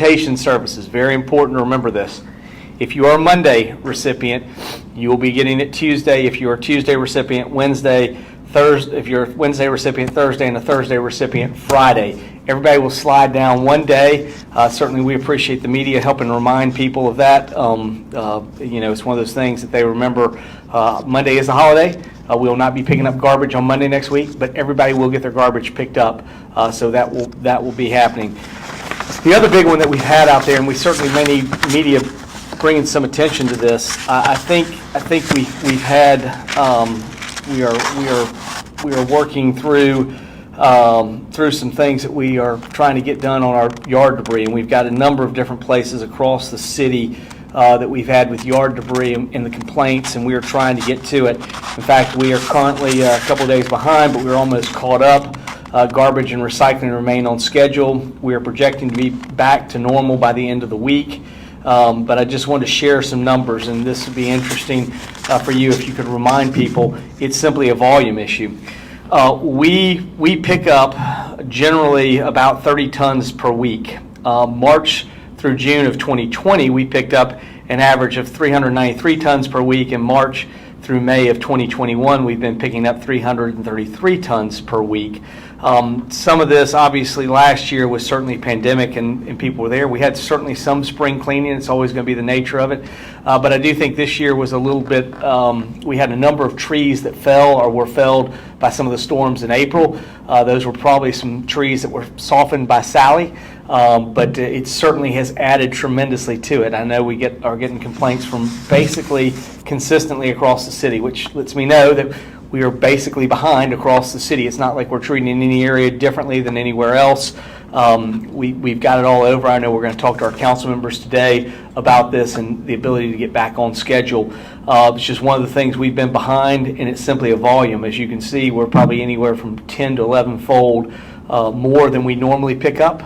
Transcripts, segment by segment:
rotation services. Very important to remember this. If you are a Monday recipient, you will be getting it Tuesday. If you are a Tuesday recipient, Wednesday, Thursday. If you're a Wednesday recipient, Thursday, and a Thursday recipient, Friday. Everybody will slide down one day. Certainly, we appreciate the media helping remind people of that. It's one of those things that they remember. Monday is a holiday. We will not be picking up garbage on Monday next week, but everybody will get their garbage picked up. So that will be happening. The other big one that we've had out there, and we certainly many media bringing some attention to this. I think we've had we are working through some things that we are trying to get done on our yard debris, and we've got a number of different places across the city that we've had with yard debris and the complaints, and we are trying to get to it. In fact, we are currently a couple of days behind, but we're almost caught up. Garbage and recycling remain on schedule. We are projecting to be back to normal by the end of the week. But I just wanted to share some numbers, and this would be interesting for you if you could remind people. It's simply a volume issue. We pick up generally about 30 tons per week. March through June of 2020, we picked up an average of 393 tons per week. In March through May of 2021, we've been picking up 333 tons per week. Some of this, obviously, last year was certainly pandemic and people were there. We had certainly some spring cleaning. It's always going to be the nature of it. But I do think this year was a little bit, we had a number of trees that fell or were felled by some of the storms in April. Those were probably some trees that were softened by Sally. But it certainly has added tremendously to it. I know we are getting complaints from basically consistently across the city, which lets me know that we are basically behind across the city. It's not like we're treating any area differently than anywhere else. We've got it all over. I know we're going to talk to our council members today about this and the ability to get back on schedule. It's just one of the things we've been behind, and it's simply a volume. As you can see, we're probably anywhere from 10 to 11-fold more than we normally pick up.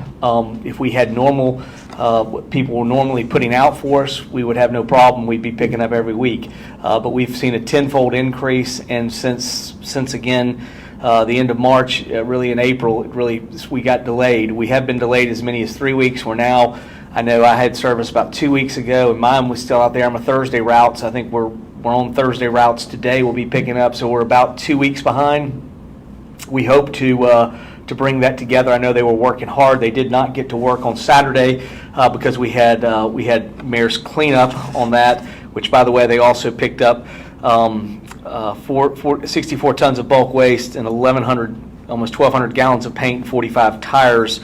If we had normal, what people were normally putting out for us, we would have no problem. We'd be picking up every week. But we've seen a 10-fold increase, and since again, the end of March, really in April, we got delayed. We have been delayed as many as 3 weeks. We're now, I know I had service about 2 weeks ago, and mine was still out there. I'm a Thursday route, so I think we're on Thursday routes today. We'll be picking up, so we're about 2 weeks behind. We hope to bring that together. I know they were working hard. They did not get to work on Saturday because we had mayor's cleanup on that, which, by the way, they also picked up 64 tons of bulk waste and almost 1,200 gallons of paint and 45 tires.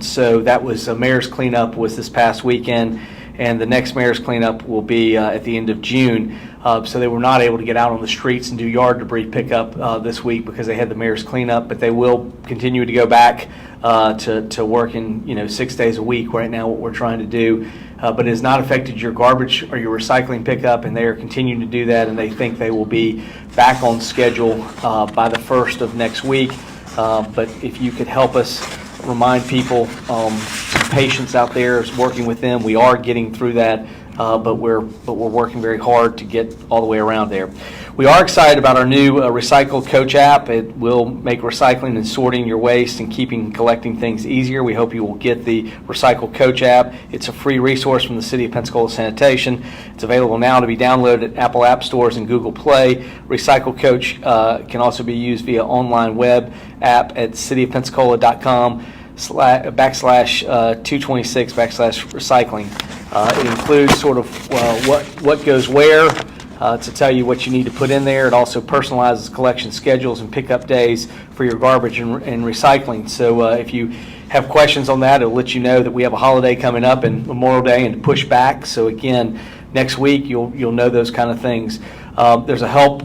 So that was mayor's cleanup was this past weekend, and the next mayor's cleanup will be at the end of June. So they were not able to get out on the streets and do yard debris pickup this week because they had the mayor's cleanup, but they will continue to go back to working 6 days a week right now, what we're trying to do. But it has not affected your garbage or your recycling pickup, and they are continuing to do that, and they think they will be back on schedule by the 1st of next week. But if you could help us remind people, some patience out there is working with them. We are getting through that, but we're working very hard to get all the way around there. We are excited about our new Recycle Coach app. It will make recycling and sorting your waste and collecting things easier. We hope you will get the Recycle Coach app. It's a free resource from the City of Pensacola Sanitation. It's available now to be downloaded at Apple App Stores and Google Play. Recycle Coach can also be used via online web app at cityofpensacola.com /226/recycling. It includes sort of what goes where to tell you what you need to put in there. It also personalizes collection schedules and pickup days for your garbage and recycling. So if you have questions on that, it'll let you know that we have a holiday coming up and Memorial Day and to push back. So again, next week you'll know those kind of things. There's a help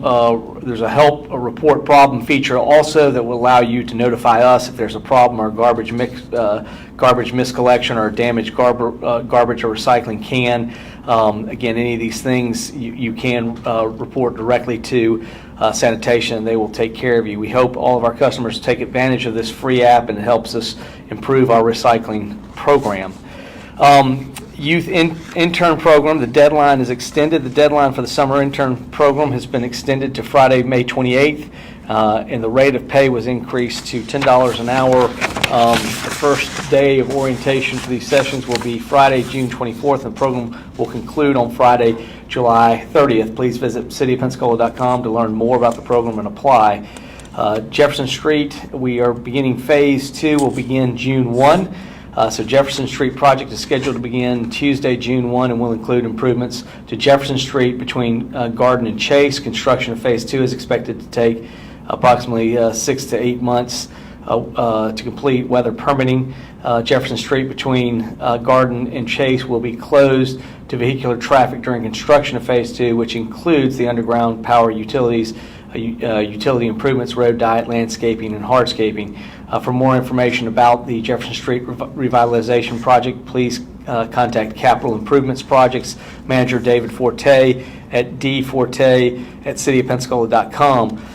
report problem feature also that will allow you to notify us if there's a problem or garbage miscollection or damaged garbage or recycling can. Again, any of these things you can report directly to sanitation, and they will take care of you. We hope all of our customers take advantage of this free app, and it helps us improve our recycling program. Youth intern program, the deadline is extended. The deadline for the summer intern program has been extended to Friday, May 28th, and the rate of pay was increased to $10 an hour first day of orientation for these sessions will be Friday, June 24th, and the program will conclude on Friday, July 30th. Please visit cityofpensacola.com to learn more about the program and apply. Jefferson Street, we are beginning phase 2, will begin June 1. So Jefferson Street project is scheduled to begin Tuesday, June 1, and will include improvements to Jefferson Street between Garden and Chase. Construction of phase 2 is expected to take approximately 6 to 8 months to complete, weather permitting. Jefferson Street between Garden and Chase will be closed to vehicular traffic during construction of phase 2, which includes the underground power utilities, utility improvements, road diet, landscaping, and hardscaping. For more information about the Jefferson Street revitalization project, please contact Capital Improvements Projects Manager David Forte at dforte@cityofpensacola.com.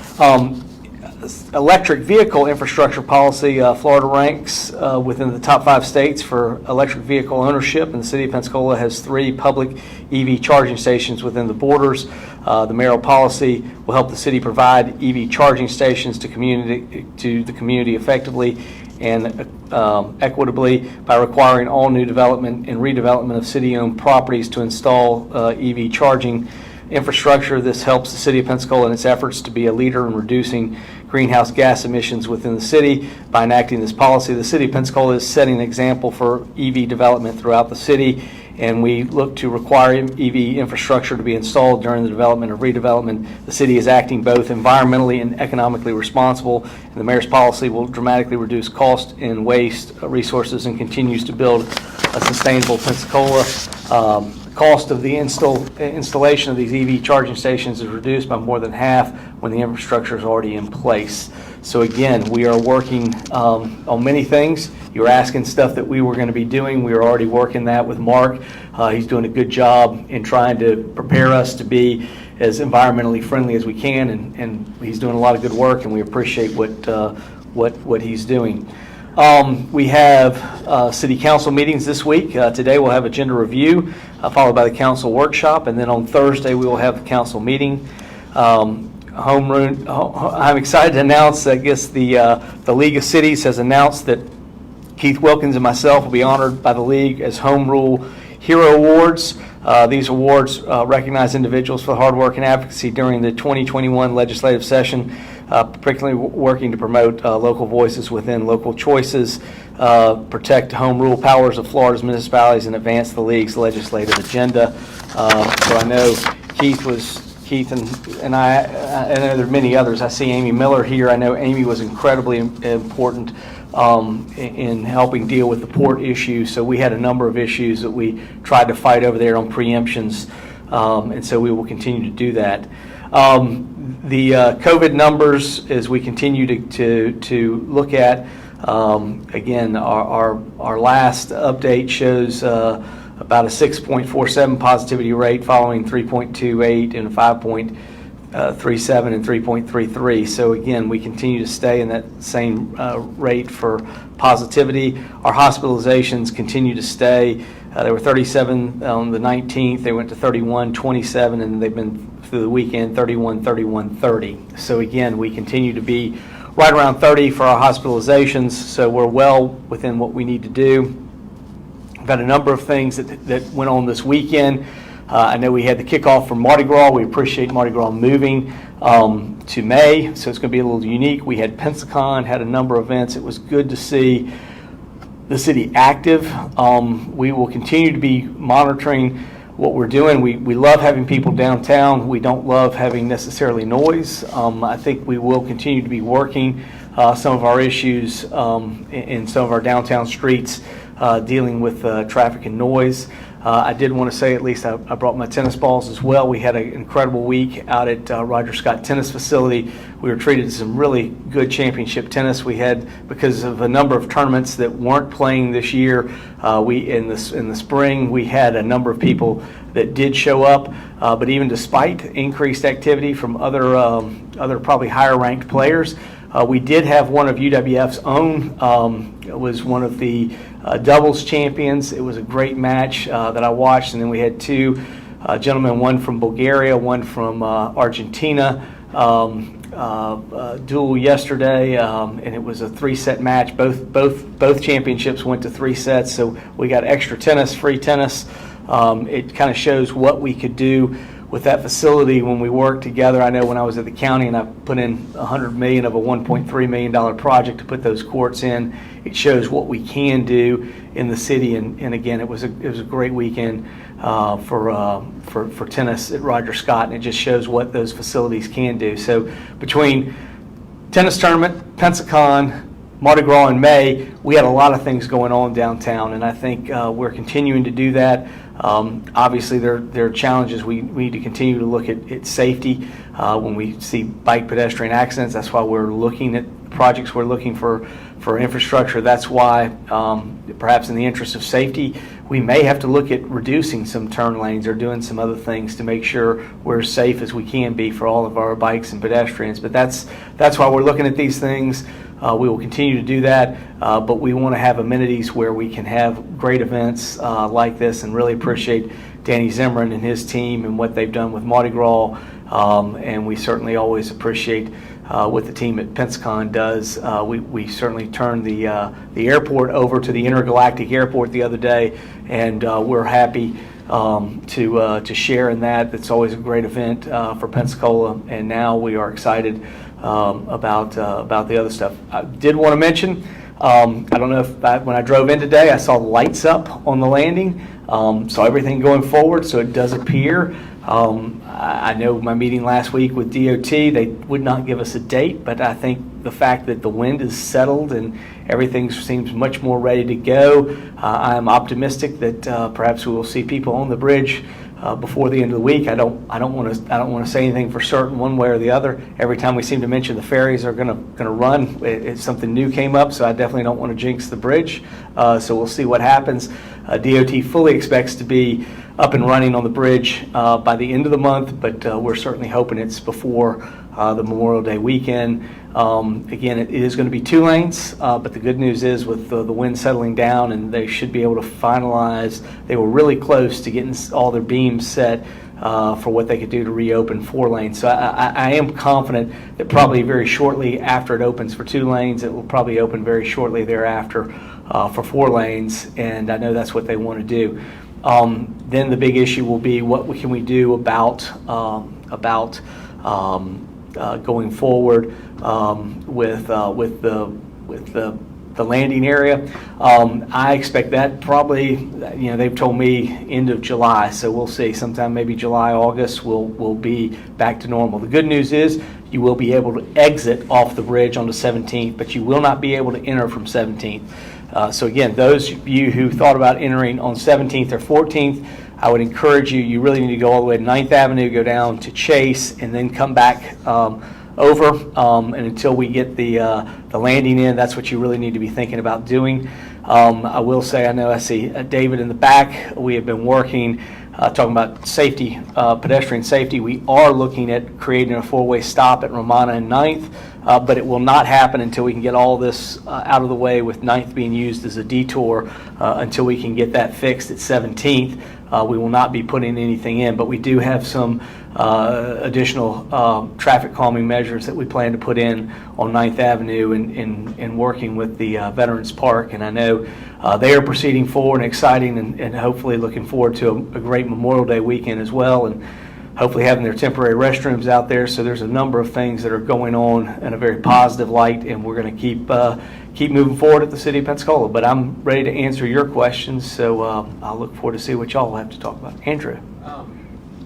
Electric vehicle infrastructure policy, Florida ranks within the top 5 states for electric vehicle ownership, and the City of Pensacola has 3 public EV charging stations within the borders. The mayoral policy will help the city provide EV charging stations to the community effectively and equitably by requiring all new development and redevelopment of city-owned properties to install EV charging infrastructure. This helps the City of Pensacola in its efforts to be a leader in reducing greenhouse gas emissions within the city. By enacting this policy, the City of Pensacola is setting an example for EV development throughout the city, and we look to require EV infrastructure to be installed during the development or redevelopment. The city is acting both environmentally and economically responsible, and the mayor's policy will dramatically reduce cost and waste resources and continues to build a sustainable Pensacola. Cost of the installation of these EV charging stations is reduced by more than half when the infrastructure is already in place. So again, we are working on many things. You were asking stuff that we were going to be doing. We are already working that with Mark. He's doing a good job in trying to prepare us to be as environmentally friendly as we can, and he's doing a lot of good work, and we appreciate what he's doing. We have city council meetings this week. Today we'll have agenda review, followed by the council workshop, and then on Thursday we will have the council meeting. I'm excited to announce, I guess the League of Cities has announced that Keith Wilkins and myself will be honored by the League as Home Rule Hero Awards. These awards recognize individuals for hard work and advocacy during the 2021 legislative session, particularly working to promote local voices within local choices, protect home rule powers of Florida's municipalities, and advance the League's legislative agenda. So I know Keith and I know there are many others. I see Amy Miller here. I know Amy was incredibly important in helping deal with the port issue. So we had a number of issues that we tried to fight over there on preemptions, and so we will continue to do that. The COVID numbers, as we continue to look at, again, our last update shows about a 6.47 positivity rate following 3.28 and 5.37 and 3.33. So again, we continue to stay in that same rate for positivity. Our hospitalizations continue to stay. They were 37 on the 19th. They went to 31, 27, and they've been through the weekend 31, 31, 30. So again, we continue to be right around 30 for our hospitalizations. So we're well within what we need to do. We've got a number of things that went on this weekend. I know we had the kickoff for Mardi Gras. We appreciate Mardi Gras moving to May, so it's going to be a little unique. We had Pensacon, had a number of events. It was good to see the city active. We will continue to be monitoring what we're doing. We love having people downtown. We don't love having necessarily noise. I think we will continue to be working some of our issues in some of our downtown streets, dealing with traffic and noise. I did want to say, at least I brought my tennis balls as well. We had an incredible week out at Roger Scott Tennis Facility. We were treated to some really good championship tennis. We had, because of a number of tournaments that weren't playing this year, in the spring, we had a number of people that did show up. But even despite increased activity from other probably higher ranked players, we did have one of UWF's own. It was one of the doubles champions. It was a great match that I watched, and then we had two gentlemen, one from Bulgaria, one from Argentina, duel yesterday, and it was a 3-set match. Both championships went to 3 sets, so we got extra tennis, free tennis. It kind of shows what we could do with that facility when we work together. I know when I was at the county and I put in $100 million of a $1.3 million project to put those courts in, it shows what we can do in the city. And again, it was a great weekend for tennis at Roger Scott, and it just shows what those facilities can do. So between tennis tournament, Pensacola, Mardi Gras in May, we had a lot of things going on downtown, and I think we're continuing to do that. Obviously, there are challenges. We need to continue to look at safety when we see bike pedestrian accidents. That's why we're looking at projects. We're looking for infrastructure. That's why, perhaps in the interest of safety, we may have to look at reducing some turn lanes or doing some other things to make sure we're as safe as we can be for all of our bikes and pedestrians. But that's why we're looking at these things. We will continue to do that, but we want to have amenities where we can have great events like this, and really appreciate Danny Zimmerman and his team and what they've done with Mardi Gras, and we certainly always appreciate what the team at Pensacola does. We certainly turned the airport over to the Intergalactic Airport the other day, and we're happy to share in that. It's always a great event for Pensacola, and now we are excited about the other stuff. I did want to mention, I don't know if when I drove in today, I saw lights up on the landing, saw everything going forward, so it does appear. I know my meeting last week with DOT, they would not give us a date, but I think the fact that the wind is settled and everything seems much more ready to go, I'm optimistic that perhaps we will see people on the bridge before the end of the week. I don't want to say anything for certain one way or the other. Every time we seem to mention the ferries are going to run, something new came up, so I definitely don't want to jinx the bridge. So we'll see what happens. DOT fully expects to be up and running on the bridge by the end of the month, but we're certainly hoping it's before the Memorial Day weekend. Again, it is going to be 2 lanes, but the good news is with the wind settling down, and they should be able to finalize. They were really close to getting all their beams set for what they could do to reopen 4 lanes. So I am confident that probably very shortly after it opens for 2 lanes, it will probably open very shortly thereafter for 4 lanes, and I know that's what they want to do. Then the big issue will be what can we do about going forward with the landing area. I expect that probably, they've told me end of July, so we'll see. Sometime maybe July, August, we'll be back to normal. The good news is you will be able to exit off the bridge on the 17th, but you will not be able to enter from 17th. So again, those of you who thought about entering on 17th or 14th, I would encourage you really need to go all the way to 9th Avenue, go down to Chase, and then come back over. And until we get the landing in, that's what you really need to be thinking about doing. I will say, I see David in the back. We have been working, talking about safety, pedestrian safety. We are looking at creating a 4-way stop at Romana and 9th, but it will not happen until we can get all this out of the way, with 9th being used as a detour. Until we can get that fixed at 17th, we will not be putting anything in, but we do have some additional traffic calming measures that we plan to put in on 9th Avenue in working with the Veterans Park. And I know they are proceeding forward and exciting, and hopefully looking forward to a great Memorial Day weekend as well, and hopefully having their temporary restrooms out there. So there's a number of things that are going on in a very positive light, and we're going to keep moving forward at the City of Pensacola. But I'm ready to answer your questions, so I'll look forward to see what y'all have to talk about. Andrew.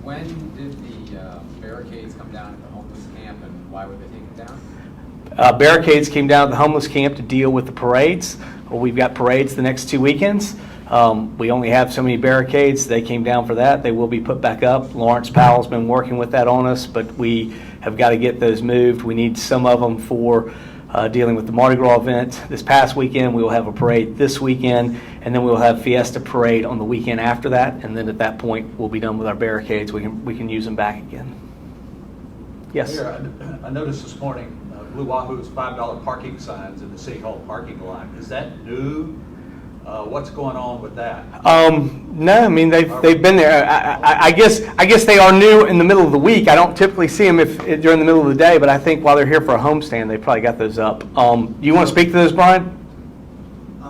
When did the barricades come down at the homeless camp, and why would they take them down? Barricades came down at the homeless camp to deal with the parades. We've got parades the next 2 weekends. We only have so many barricades. They came down for that. They will be put back up. Lawrence Powell's been working with that on us, but we have got to get those moved. We need some of them for dealing with the Mardi Gras event this past weekend. We will have a parade this weekend, and then we will have Fiesta Parade on the weekend after that, and then at that point we'll be done with our barricades. We can use them back again. Yes? Mayor, I noticed this morning Blue Wahoo's $5 parking signs in the City Hall parking lot. Is that new? What's going on with that? No, I mean they've been there. I guess they are new in the middle of the week. I don't typically see them during the middle of the day, but I think while they're here for a homestand, they probably got those up. You want to speak to those, Brian?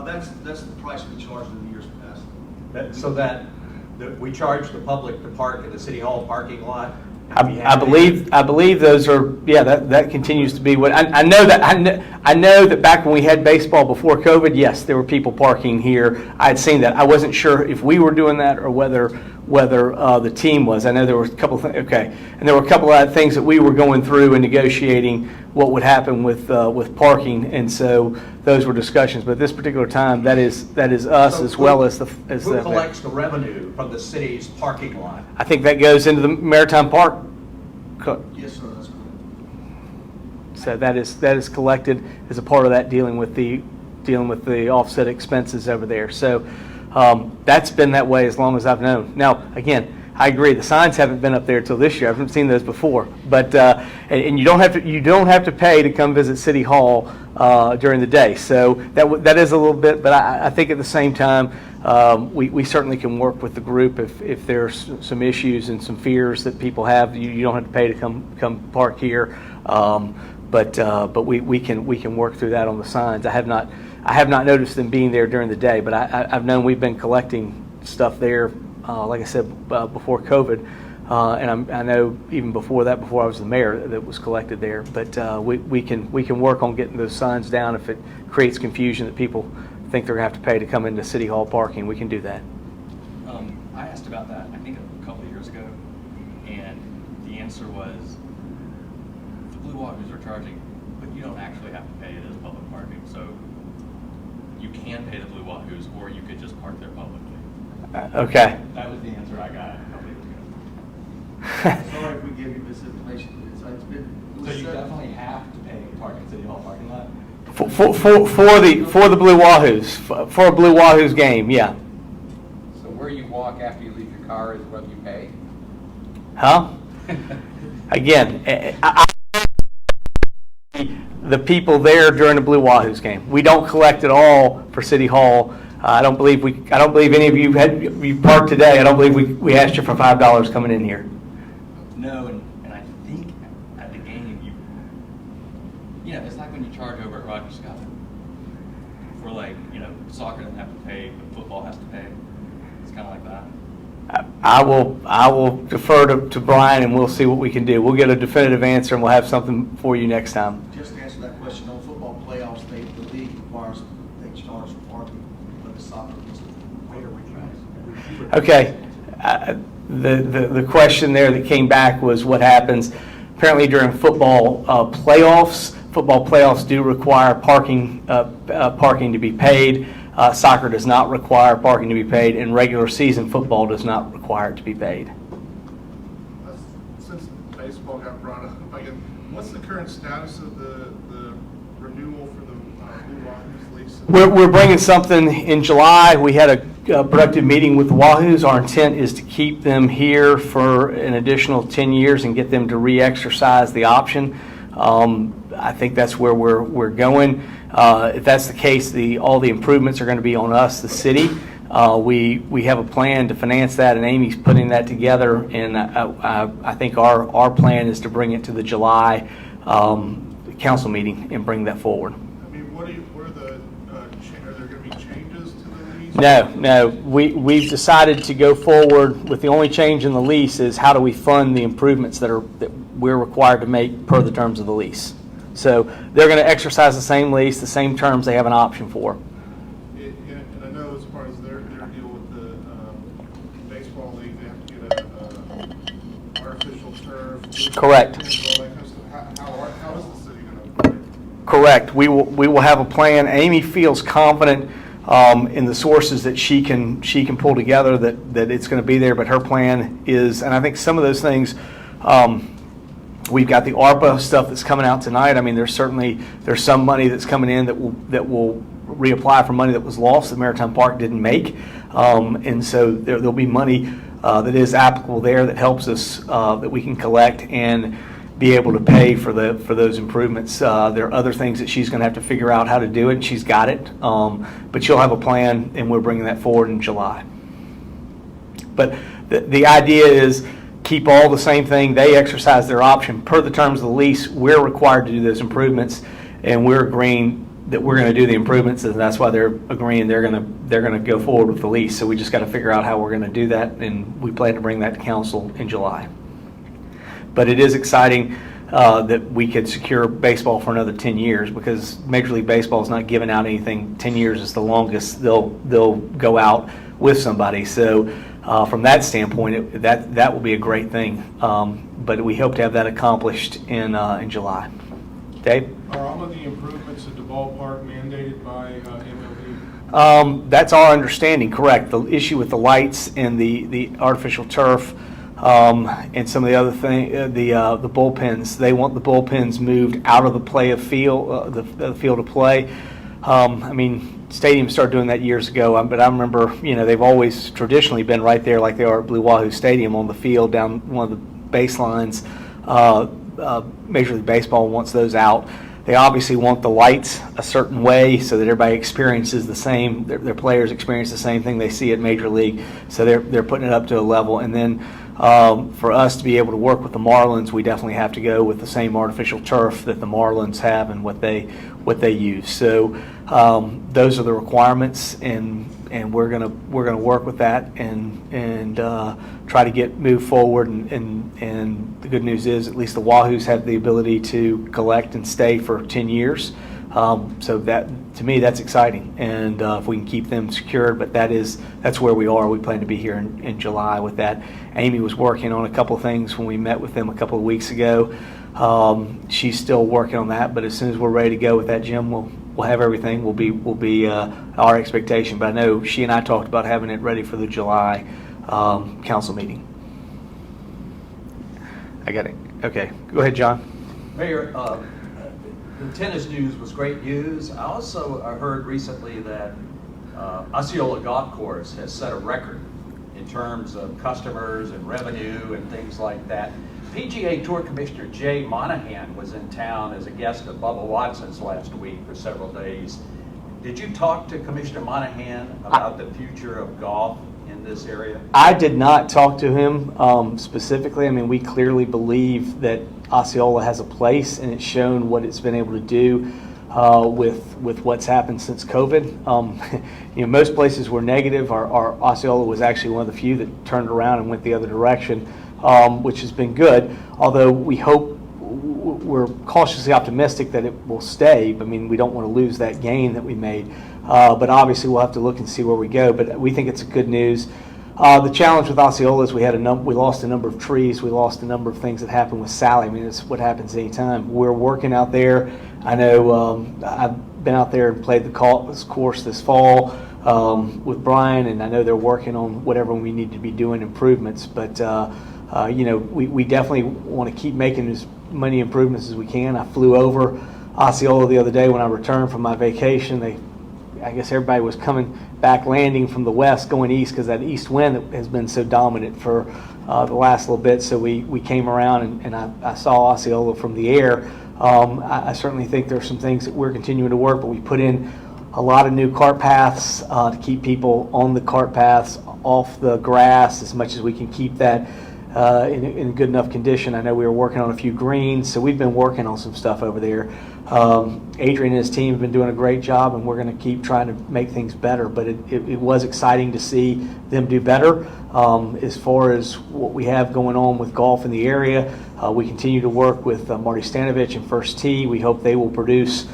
That's the price we charged in the years past. So that we charge the public to park in the City Hall parking lot? I believe those are, yeah, that continues to be what I know that back when we had baseball before COVID, yes, there were people parking here. I had seen that. I wasn't sure if we were doing that or whether the team was. I know there were a couple of okay, and there were a couple of things that we were going through and negotiating what would happen with parking, and so those were discussions. But this particular time, that is us So as well as the Who collects the revenue from the city's parking lot? I think that goes into the Maritime Park. Yes, sir, that's correct. So that is collected as a part of that dealing with the offset expenses over there. So that's been that way as long as I've known. Now, again, I agree. The signs haven't been up there until this year. I haven't seen those before. But and you don't have to pay to come visit City Hall during the day. So that is a little bit. But I think at the same time, we certainly can work with the group if there's some issues and some fears that people have. You don't have to pay to come park here. But we can work through that on the signs. I have not noticed them being there during the day, but I've known we've been collecting stuff there, like I said, before COVID, and I know even before that, before I was the mayor, that was collected there. But we can work on getting those signs down if it creates confusion that people think they're going to have to pay to come into City Hall parking. We can do that. I asked about that, I think a couple of years ago, and the answer was the Blue Wahoos are charging, but you don't actually have to pay it as public parking. So you can pay the Blue Wahoos, or you could just park there publicly. Okay. That was the answer I got a couple of years ago. Sorry if we give you misinformation. So you definitely have to pay to park in City Hall parking lot? For the Blue Wahoos, for a Blue Wahoos game, yeah. So where you walk after you leave your car is what you pay? Huh? Again, the people there during the Blue Wahoos game. We don't collect at all for City Hall. I don't believe any of you parked today. I don't believe we asked you for $5 coming in here. No, and I think at the game it's like when you charge over at Roger Scott. For soccer doesn't have to pay, but football has to pay. It's kind of like that. I will defer to Brian, and we'll see what we can do. We'll get a definitive answer, and we'll have something for you next time. Just to answer that question, on football playoffs, the league requires they charge for parking, but the soccer is later retracts. Okay. The question there that came back was what happens. Apparently during football playoffs. Football playoffs do require parking to be paid. Soccer does not require parking to be paid, and regular season football does not require it to be paid. Since baseball got brought up again, what's the current status of the renewal for the Blue Wahoos lease? We're bringing something in July. We had a productive meeting with the Wahoos. Our intent is to keep them here for an additional 10 years and get them to re-exercise the option. I think that's where we're going. If that's the case, all the improvements are going to be on us, the city. We have a plan to finance that, and Amy's putting that together. And I think our plan is to bring it to the July council meeting and bring that forward. I mean, what are there going to be changes to the lease? No. We've decided to go forward with the only change in the lease is how do we fund the improvements that we're required to make per the terms of the lease. So they're going to exercise the same lease, the same terms they have an option for. And I know as far as their deal with the baseball league, they have to get a artificial turf. Correct. All that kind of stuff. How is the city going to fund it? Correct. We will have a plan. Amy feels confident in the sources that she can pull together that it's going to be there. But her plan is, and I think some of those things. We've got the ARPA stuff that's coming out tonight. I mean, there's some money that's coming in that will reapply for money that was lost that Maritime Park didn't make, and so there'll be money that is applicable there that helps us that we can collect. And be able to pay for those improvements. There are other things that she's going to have to figure out how to do it, and she's got it. But she'll have a plan, and we're bringing that forward in July. But the idea is keep all the same thing. They exercise their option. Per the terms of the lease, we're required to do those improvements, and we're agreeing that we're going to do the improvements, and that's why they're agreeing they're going to go forward with the lease. So we just got to figure out how we're going to do that, and we plan to bring that to council in July. But it is exciting that we could secure baseball for another 10 years, because Major League Baseball is not giving out anything. 10 years is the longest they'll go out with somebody. So from that standpoint, that will be a great thing. But we hope to have that accomplished in July. Dave? Are all of the improvements at the ballpark mandated by MLB? That's our understanding, correct. The issue with the lights and the artificial turf and some of the other the bullpens, they want the bullpens moved out of the play of field, the field of play. I mean, stadiums started doing that years ago, but I remember, they've always traditionally been right there like they are at Blue Wahoo Stadium on the field down one of the baselines. Major League Baseball wants those out. They obviously want the lights a certain way so that everybody experiences the same, their players experience the same thing they see at Major League. So they're putting it up to a level. And then for us to be able to work with the Marlins, we definitely have to go with the same artificial turf that the Marlins have and what they use. So those are the requirements, and we're gonna work with that and try to move forward. And the good news is, at least the Wahoos have the ability to collect and stay for 10 years. So that, to me, that's exciting. And if we can keep them secured, but that's where we are. We plan to be here in July with that. Amy was working on a couple of things when we met with them a couple of weeks ago. She's still working on that, but as soon as we're ready to go with that, Jim, we'll have everything. Will be our expectation. But I know she and I talked about having it ready for the July council meeting. I got it. Okay, go ahead, John. Mayor, the tennis news was great news. I also heard recently that Osceola Golf Course has set a record in terms of customers and revenue and things like that. PGA Tour Commissioner Jay Monahan was in town as a guest of Bubba Watson's last week for several days. Did you talk to Commissioner Monahan about the future of golf in this area? I did not talk to him specifically. I mean, we clearly believe that Osceola has a place, and it's shown what it's been able to do with what's happened since COVID. Most places were negative. Our Osceola was actually one of the few that turned around and went the other direction, which has been good. Although we're cautiously optimistic that it will stay. I mean, we don't want to lose that gain that we made. But obviously, we'll have to look and see where we go. But we think it's good news. The challenge with Osceola is we lost a number of trees. We lost a number of things that happened with Sally. I mean, it's what happens anytime. We're working out there. I know I've been out there and played the course this fall with Brian, and I know they're working on whatever we need to be doing improvements. But we definitely want to keep making as many improvements as we can. I flew over Osceola the other day when I returned from my vacation. I guess everybody was coming back, landing from the west, going east, because that east wind has been so dominant for the last little bit. So we came around, and I saw Osceola from the air. I certainly think there's some things that we're continuing to work, but we put in a lot of new cart paths to keep people on the cart paths, off the grass, as much as we can keep that in good enough condition. I know we were working on a few greens, so we've been working on some stuff over there. Adrian and his team have been doing a great job, and we're going to keep trying to make things better. But it was exciting to see them do better. As far as what we have going on with golf in the area, we continue to work with Marty Stanovich and First Tee. We hope they will produce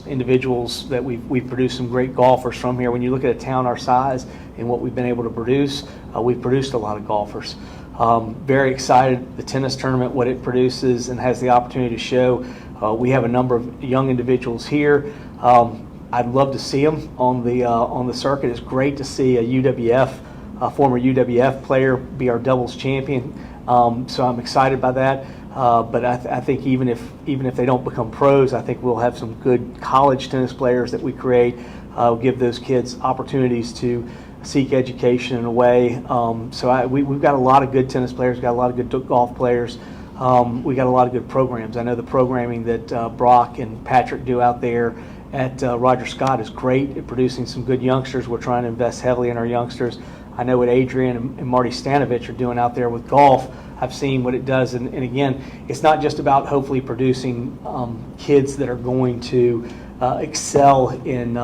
individuals that we've produced some great golfers from here. When you look at a town our size and what we've been able to produce, we've produced a lot of golfers. Very excited the tennis tournament, what it produces and has the opportunity to show. We have a number of young individuals here. I'd love to see them on the circuit. It's great to see a former UWF player be our doubles champion. So I'm excited by that. But I think even if they don't become pros, I think we'll have some good college tennis players that we create. Give those kids opportunities to seek education in a way. So we've got a lot of good tennis players, got a lot of good golf players. we got a lot of good programs. I know the programming that Brock and Patrick do out there at Roger Scott is great at producing some good youngsters. We're trying to invest heavily in our youngsters. I know what Adrian and Marty Stanovich are doing out there with golf. I've seen what it does, and again, it's not just about hopefully producing kids that are going to excel in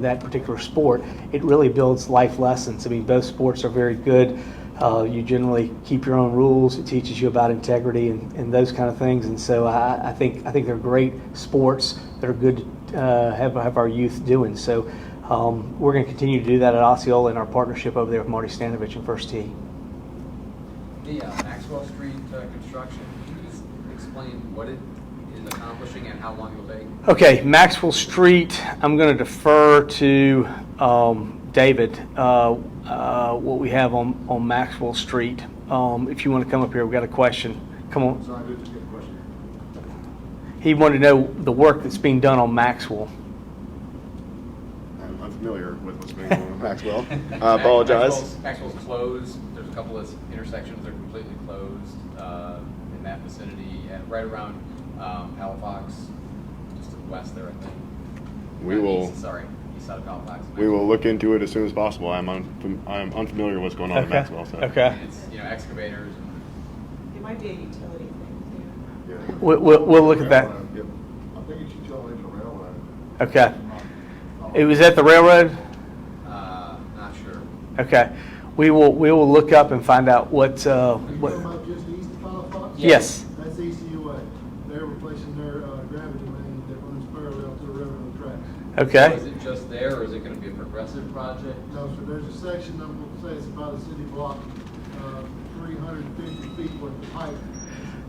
that particular sport. It really builds life lessons. I mean, both sports are very good. You generally keep your own rules. It teaches you about integrity and those kind of things. And so I think they're great sports that are good to have our youth doing. So we're going to continue to do that at Osceola in our partnership over there with Marty Stanovich and First Tee. The Maxwell Street construction, can you just explain what it is accomplishing and how long it'll take? Okay, Maxwell Street, I'm going to defer to David, what we have on Maxwell Street. If you want to come up here, we've got a question. Come on. Sorry, I did just get a question. He wanted to know the work that's being done on Maxwell. I'm unfamiliar with what's being going on Maxwell. I apologize. Maxwell's closed. There's a couple of intersections that are completely closed in that vicinity, and right around Halifax, just to the west there, I think. We will. East side of Halifax. We will look into it as soon as possible. I'm unfamiliar with what's going on at Maxwell. So. Okay. It's excavators. It might be a utility thing Yeah. We'll look at that. Yep. I think it's utility to railroad. Okay. It was at the railroad? Not sure. Okay. We will look up and find out what. Are you talking about just east of Halifax? Yes. That's ECUA. They're replacing their gravity main that runs parallel to the railroad tracks. Okay. So is it just there, or is it going to be a progressive project? No, so there's a section, I'm going to say it's about a city block, 350 feet worth of pipe,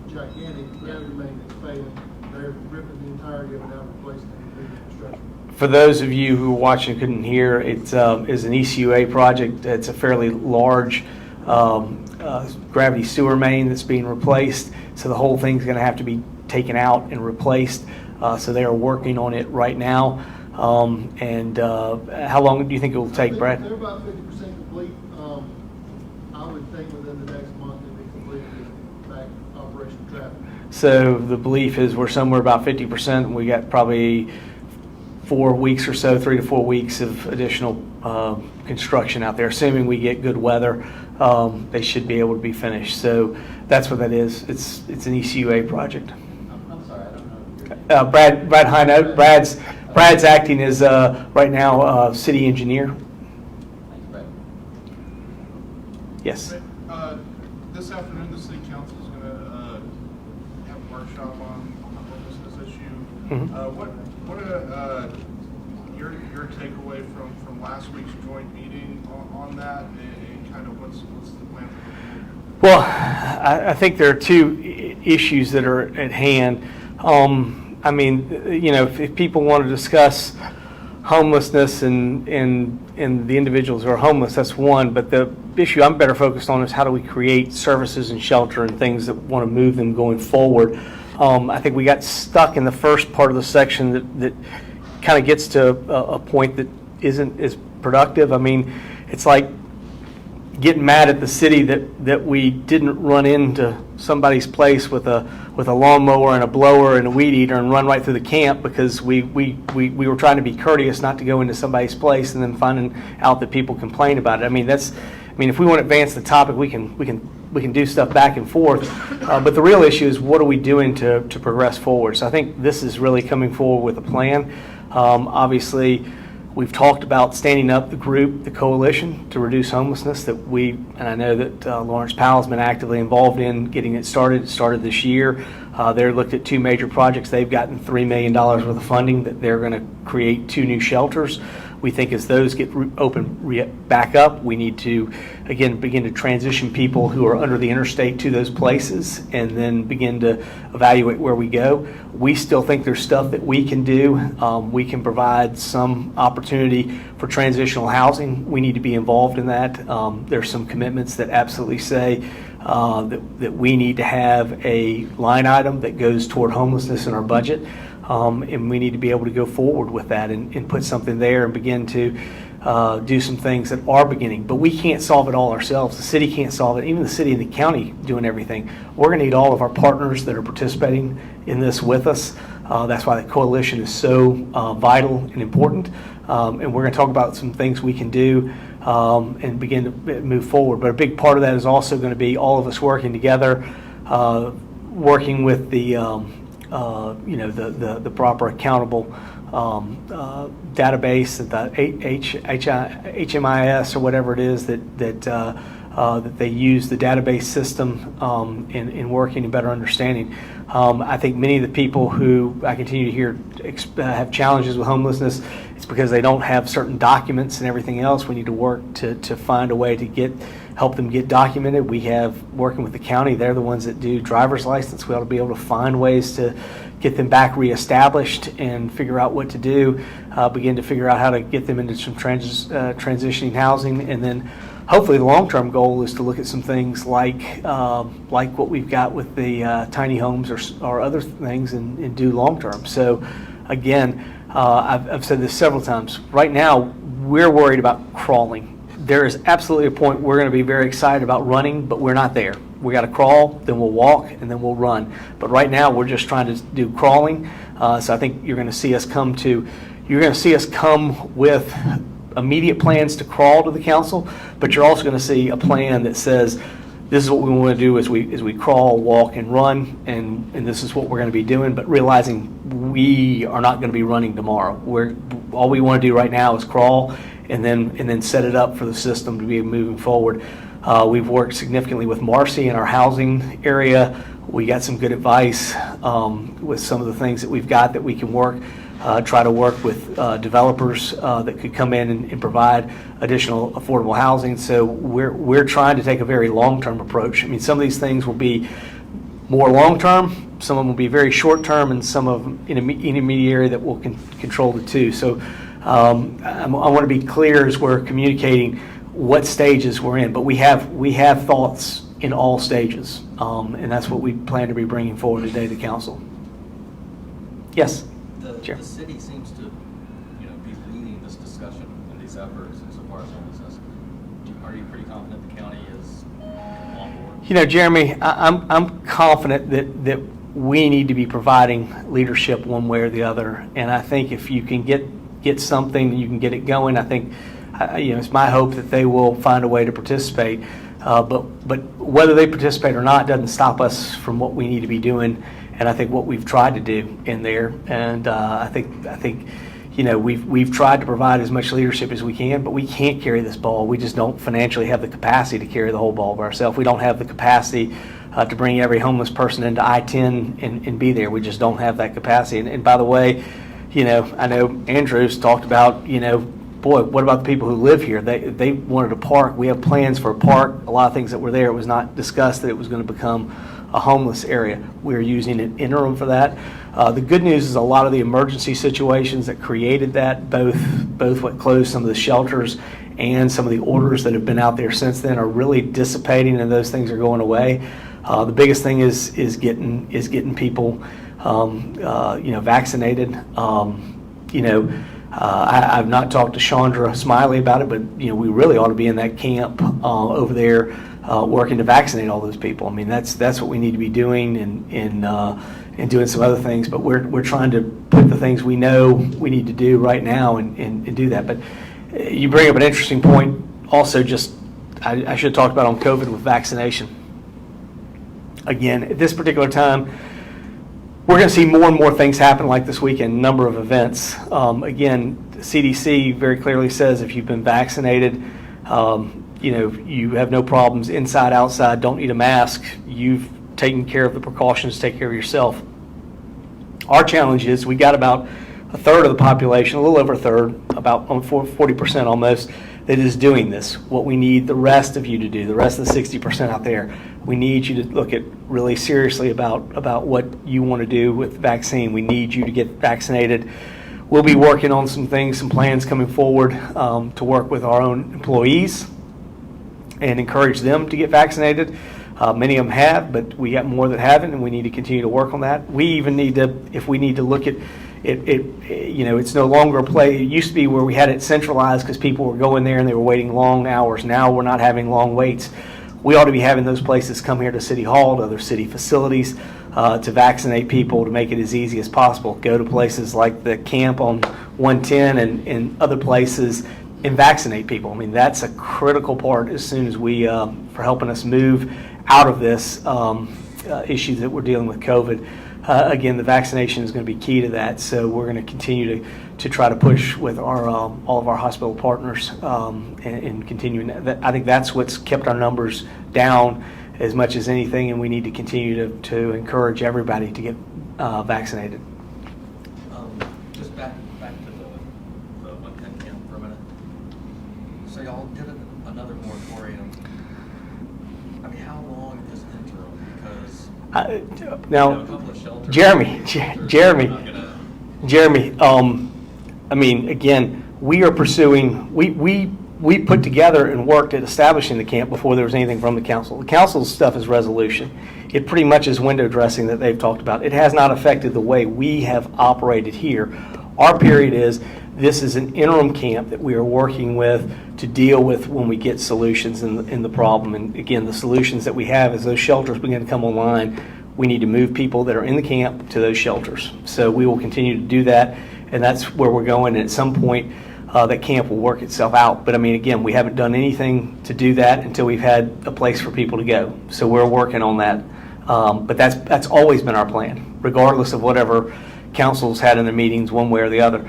gigantic gravity main that's failing. They're ripping the entirety of it out and replacing it with new construction. For those of you who were watching couldn't hear, it is an ECUA project. It's a fairly large gravity sewer main that's being replaced. So the whole thing's going to have to be taken out and replaced. So they are working on it right now. And how long do you think it will take, Brad? They're about 50% complete. I would think within the next month they'll be completely back operational traffic. So the belief is we're somewhere about 50%. We got probably 4 weeks or so, 3 to 4 weeks of additional construction out there. Assuming we get good weather, they should be able to be finished. So that's what that is. It's an ECUA project. I'm sorry, I don't know. Brad Hino. Brad's acting as right now city engineer. Thanks, Brett. Yes. This afternoon, the city council is going to have a workshop on the homelessness issue. Mhm. What are your takeaway from last week's joint meeting on that, and kind of what's the plan for the Well, I think there are two issues that are at hand. I mean, if people want to discuss homelessness and the individuals who are homeless, that's one. But the issue I'm better focused on is how do we create services and shelter and things that want to move them going forward. I think we got stuck in the first part of the section that kind of gets to a point that isn't as productive. I mean, it's like getting mad at the city that we didn't run into somebody's place with a lawnmower and a blower and a weed eater and run right through the camp because we were trying to be courteous not to go into somebody's place and then finding out that people complain about it. I mean, if we want to advance the topic, we can do stuff back and forth. But the real issue is what are we doing to progress forward? So I think this is really coming forward with a plan. Obviously, we've talked about standing up the group, the coalition, to reduce homelessness and I know that Lawrence Powell's been actively involved in getting it started. It started this year. They're looked at 2 major projects. They've gotten $3 million worth of funding that they're going to create 2 new shelters. We think as those get back up, we need to, again, begin to transition people who are under the interstate to those places and then begin to evaluate where we go. We still think there's stuff that we can do. We can provide some opportunity for transitional housing. We need to be involved in that. There's some commitments that absolutely say that we need to have a line item that goes toward homelessness in our budget. And we need to be able to go forward with that and put something there and begin to do some things that are beginning. But we can't solve it all ourselves. The city can't solve it. Even the city and the county doing everything. We're going to need all of our partners that are participating in this with us. That's why the coalition is so vital and important. And we're going to talk about some things we can do and begin to move forward. But a big part of that is also going to be all of us working together, working with the the proper accountable database, the HMIS or whatever it is that they use, the database system in working and better understanding. I think many of the people who I continue to hear have challenges with homelessness, it's because they don't have certain documents and everything else. We need to work to find a way to help them get documented. We have, working with the county, they're the ones that do driver's license. We ought to be able to find ways to get them back reestablished and figure out what to do, begin to figure out how to get them into some transitioning housing, and then hopefully the long-term goal is to look at some things like what we've got with the tiny homes or other things and do long-term. So again, I've said this several times. Right now, we're worried about crawling. There is absolutely a point we're going to be very excited about running, but we're not there. We got to crawl, then we'll walk, and then we'll run. But right now, we're just trying to do crawling. So I think you're going to see us come with immediate plans to crawl to the council, but you're also going to see a plan that says this is what we want to do as we crawl, walk, and run, and this is what we're going to be doing. But realizing we are not going to be running tomorrow. All we want to do right now is crawl, and then set it up for the system to be moving forward. We've worked significantly with Marcy in our housing area. We got some good advice with some of the things that we've got that we can try to work with developers that could come in and provide additional affordable housing. So we're trying to take a very long-term approach. I mean, some of these things will be more long-term, some of them will be very short-term, and some of them intermediary that will control the two. So I want to be clear as we're communicating what stages we're in, but we have thoughts in all stages, and that's what we plan to be bringing forward today to council. Yes. The city seems to, be leading this discussion and these efforts insofar as homelessness. Are you pretty confident the county is on board? Jeremy, I'm confident that we need to be providing leadership one way or the other, and I think if you can get something, you can get it going. I think, it's my hope that they will find a way to participate. But whether they participate or not doesn't stop us from what we need to be doing. And I think what we've tried to do in there, and I think we've tried to provide as much leadership as we can, but we can't carry this ball. We just don't financially have the capacity to carry the whole ball by ourselves. We don't have the capacity to bring every homeless person into I-10 and be there. We just don't have that capacity. And by the way, I know Andrew's talked about, boy, what about the people who live here? They wanted a park. We have plans for a park. A lot of things that were there. It was not discussed that it was going to become a homeless area. We're using an interim for that. The good news is a lot of the emergency situations that created that, both what closed some of the shelters and some of the orders that have been out there since then, are really dissipating, and those things are going away. The biggest thing is getting people vaccinated. I've not talked to Chandra Smiley about it, but we really ought to be in that camp over there working to vaccinate all those people. I mean, that's what we need to be doing, and doing some other things. But we're trying to put the things we know we need to do right now and do that. But you bring up an interesting point. Also, I should have talked about on COVID with vaccination. Again, at this particular time, we're going to see more and more things happen like this weekend, number of events. Again, the CDC very clearly says if you've been vaccinated, you have no problems inside, outside, don't need a mask. You've taken care of the precautions to take care of yourself. Our challenge is we got about a third of the population, a little over a third, about 40% almost, that is doing this. What we need the rest of you to do, the rest of the 60% out there, we need you to look at really seriously about what you want to do with the vaccine. We need you to get vaccinated. We'll be working on some things, some plans coming forward to work with our own employees and encourage them to get vaccinated. Many of them have, but we got more that haven't, and we need to continue to work on that. We even need to, if we need to look at it's no longer a play. It used to be where we had it centralized because people were going there and they were waiting long hours. Now we're not having long waits. We ought to be having those places come here to City Hall, to other city facilities, to vaccinate people, to make it as easy as possible. Go to places like the camp on 110 and other places and vaccinate people. I mean, that's a critical part as soon as we, for helping us move out of this issue that we're dealing with COVID. Again, the vaccination is going to be key to that, so we're going to continue to try to push with our all of our hospital partners and continuing that. I think that's what's kept our numbers down as much as anything, and we need to continue to encourage everybody to get vaccinated. Just back to the 110 camp for a minute. So y'all did another moratorium. I mean, how long is interim? Because Now, a couple of shelters. Jeremy. I mean, again, we are pursuing. We put together and worked at establishing the camp before there was anything from the council. The council's stuff is resolution. It pretty much is window dressing that they've talked about. It has not affected the way we have operated here. Our period is this is an interim camp that we are working with to deal with when we get solutions in the problem. And again, the solutions that we have as those shelters begin to come online, we need to move people that are in the camp to those shelters. So we will continue to do that, and that's where we're going. And at some point, that camp will work itself out. But I mean, again, we haven't done anything to do that until we've had a place for people to go. So we're working on that. But that's always been our plan, regardless of whatever councils had in their meetings, one way or the other.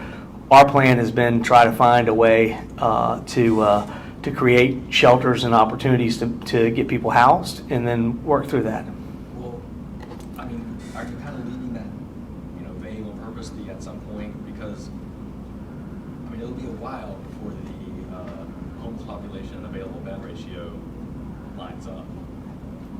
Our plan has been try to find a way to create shelters and opportunities to get people housed, and then work through that. Well, I mean, are you kind of leaving that, vague on purpose at some point? Because I mean, it'll be a while before the homeless population and available bed ratio lines up.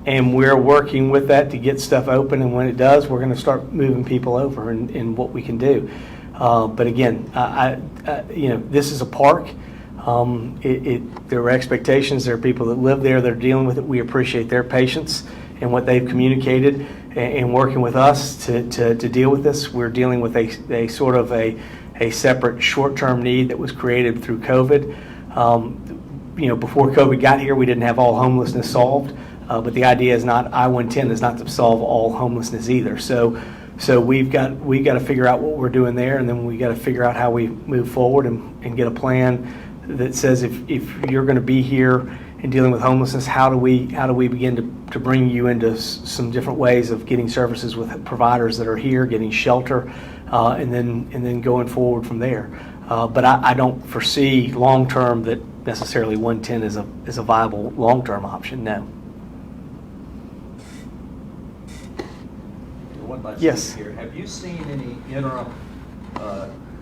And we're working with that to get stuff open, and when it does, we're going to start moving people over and what we can do. But again, this is a park. There are expectations. There are people that live there that are dealing with it. We appreciate their patience and what they've communicated and working with us to deal with this. We're dealing with a sort of a separate short-term need that was created through COVID. Before COVID got here, we didn't have all homelessness solved. But the idea is not, I-110 is not to solve all homelessness either. So we've got to figure out what we're doing there, and then we got to figure out how we move forward and get a plan that says if you're going to be here and dealing with homelessness, how do we begin to bring you into some different ways of getting services with providers that are here, getting shelter, and then going forward from there. But I don't foresee long term that necessarily 110 is a viable long term option. No. One last Yes. thing here. Have you seen any interim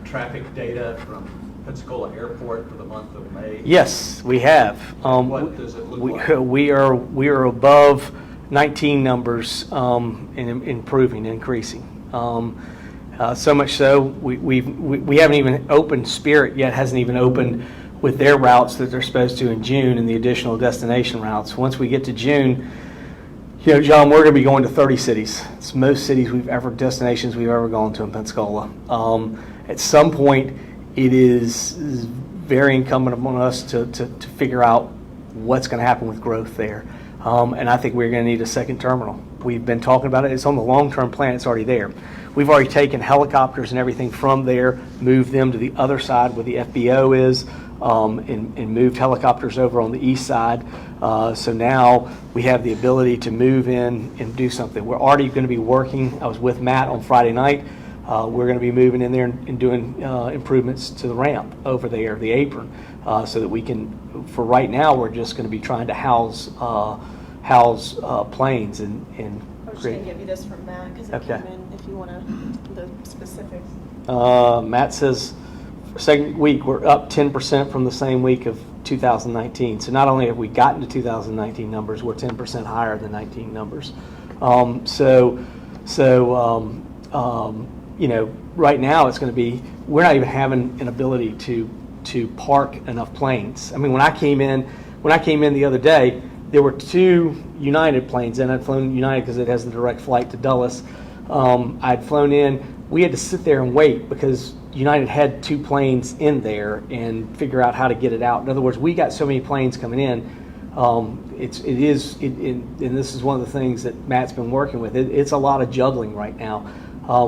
traffic data from Pensacola Airport for the month of May? Yes, we have. What does it look like? We are above 19 numbers and improving, increasing. So much so we haven't even opened. Spirit yet hasn't even opened with their routes that they're supposed to in June and the additional destination routes. Once we get to June, John, we're going to be going to 30 cities. It's most destinations we've ever gone to in Pensacola. At some point, it is very incumbent upon us to figure out what's going to happen with growth there. And I think we're going to need a second terminal. We've been talking about it. It's on the long-term plan. It's already there. We've already taken helicopters and everything from there, moved them to the other side where the FBO is, and moved helicopters over on the east side. So now we have the ability to move in and do something. We're already going to be working. I was with Matt on Friday night. We're going to be moving in there and doing improvements to the ramp over there, the apron, so that we can, for right now, we're just going to be trying to house planes and I was just going to give you this from Matt because it Okay. came in if you want the specifics. Matt says for second week we're up 10% from the same week of 2019. So not only have we gotten to 2019 numbers, we're 10% higher than 19 numbers. Right now it's going to be, we're not even having an ability to park enough planes. I mean, when I came in the other day, there were 2 United planes, and I'd flown United because it has the direct flight to Dulles. I'd flown in. we had to sit there and wait because United had 2 planes in there and figure out how to get it out. In other words, we got so many planes coming in. And this is one of the things that Matt's been working with. It's a lot of juggling right now.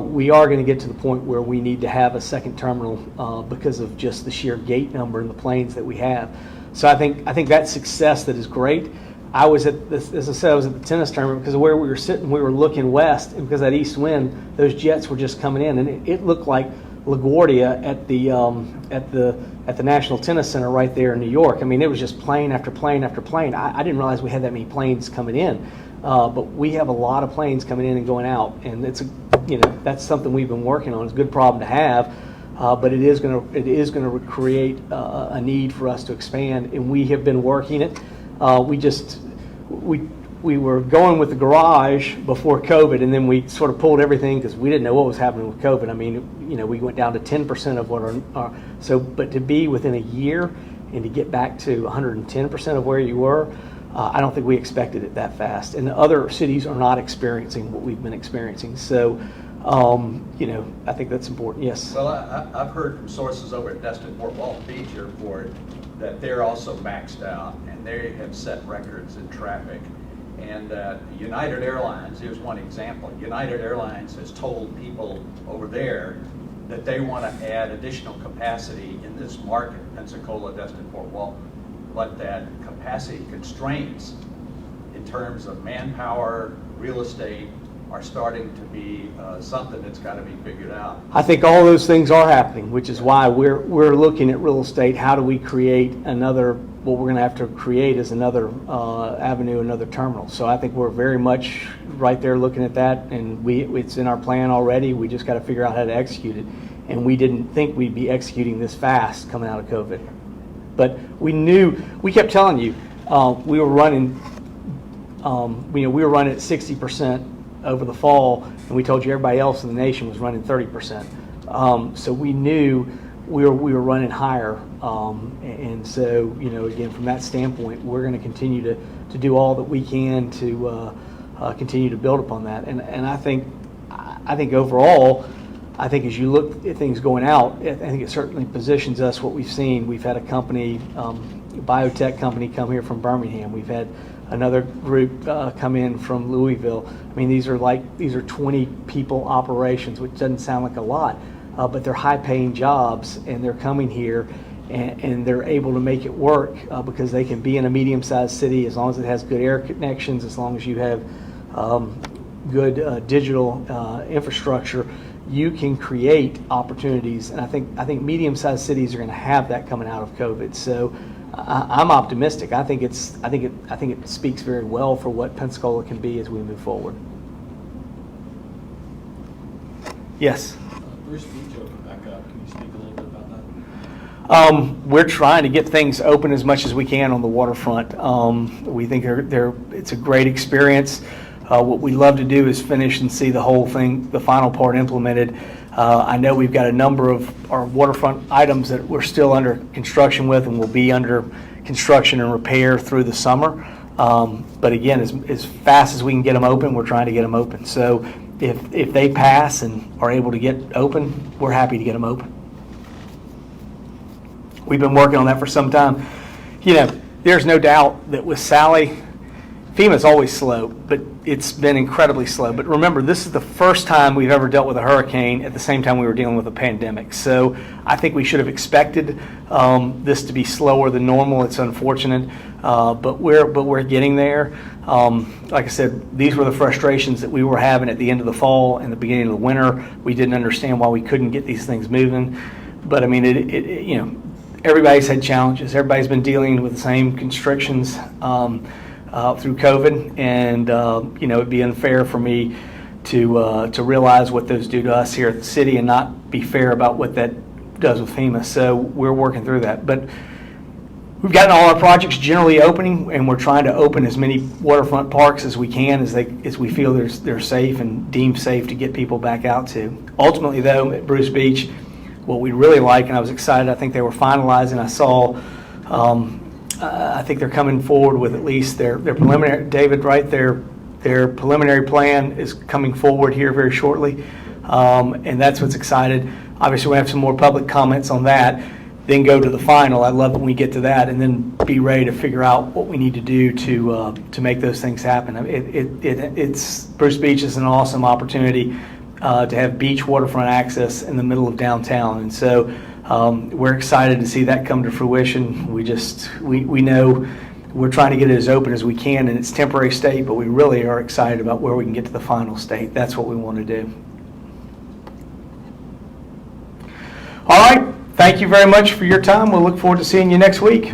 We are going to get to the point where we need to have a second terminal because of just the sheer gate number and the planes that we have. So I think that success that is great. I was at this, as I said, I was at the tennis tournament because of where we were sitting. We were looking west, and because of that east wind, those jets were just coming in, and it looked like LaGuardia at the National Tennis Center right there in New York. I mean, it was just plane after plane after plane. I didn't realize we had that many planes coming in, but we have a lot of planes coming in and going out, and that's something we've been working on. It's a good problem to have, but it is going to create a need for us to expand, and we have been working it. We were going with the garage before COVID, and then we sort of pulled everything because we didn't know what was happening with COVID. I mean, we went down to 10% of what but to be within a year and to get back to 110% of where you were, I don't think we expected it that fast. And the other cities are not experiencing what we've been experiencing. So, I think that's important. Yes. Well, I've heard from sources over at Destin Fort Walton Beach Airport that they're also maxed out, and they have set records in traffic. And United Airlines, here's one example. United Airlines has told people over there that they want to add additional capacity in this market, Pensacola, Destin, Fort Walton, but that capacity constraints in terms of manpower, real estate, are starting to be something that's got to be figured out. I think all those things are happening, which is why we're looking at real estate. How do we create what we're going to have to create is another avenue, another terminal. So I think we're very much right there looking at that, and it's in our plan already. We just got to figure out how to execute it. And we didn't think we'd be executing this fast coming out of COVID. But we kept telling you, we were running at 60% over the fall, and we told you everybody else in the nation was running 30%. So we knew we were running higher, and so again, from that standpoint, we're going to continue to do all that we can to continue to build upon that. And I think overall, I think as you look at things going out, I think it certainly positions us. What we've seen, we've had a company, biotech company, come here from Birmingham. We've had another group come in from Louisville. I mean, these are 20 people operations, which doesn't sound like a lot, but they're high-paying jobs, and they're coming here, and they're able to make it work because they can be in a medium-sized city as long as it has good air connections, as long as you have good digital infrastructure. You can create opportunities, and I think medium-sized cities are going to have that coming out of COVID. So I'm optimistic. I think it speaks very well for what Pensacola can be as we move forward. Yes. Bruce Beach opened back up. Can you speak a little bit about that? We're trying to get things open as much as we can on the waterfront. We think it's a great experience. What we love to do is finish and see the whole thing, the final part implemented. I know we've got a number of our waterfront items that we're still under construction with and will be under construction and repair through the summer. But again, as fast as we can get them open, we're trying to get them open. So if they pass and are able to get open, we're happy to get them open. We've been working on that for some time. There's no doubt that with Sally, FEMA's always slow, but it's been incredibly slow. But remember, this is the first time we've ever dealt with a hurricane at the same time we were dealing with a pandemic. So I think we should have expected this to be slower than normal. It's unfortunate, but we're getting there. Like I said, these were the frustrations that we were having at the end of the fall and the beginning of the winter. We didn't understand why we couldn't get these things moving. But I mean, everybody's had challenges. Everybody's been dealing with the same constrictions through COVID, and it'd be unfair for me to realize what those do to us here at the city and not be fair about what that does with FEMA. So we're working through that, but we've gotten all our projects generally opening, and we're trying to open as many waterfront parks as we can as we feel they're safe and deemed safe to get people back out to. Ultimately, though, at Bruce Beach, what we really like, and I was excited, I think they were finalizing. I saw. I think they're coming forward with at least their preliminary, David, right? Their preliminary plan is coming forward here very shortly. and that's what's excited. Obviously, we have some more public comments on that, then go to the final. I love it when we get to that, and then be ready to figure out what we need to do to make those things happen. It's Bruce Beach is an awesome opportunity to have beach waterfront access in the middle of downtown, and so we're excited to see that come to fruition. We know we're trying to get it as open as we can, and it's temporary state, but we really are excited about where we can get to the final state. That's what we want to do. All right. Thank you very much for your time. We'll look forward to seeing you next week.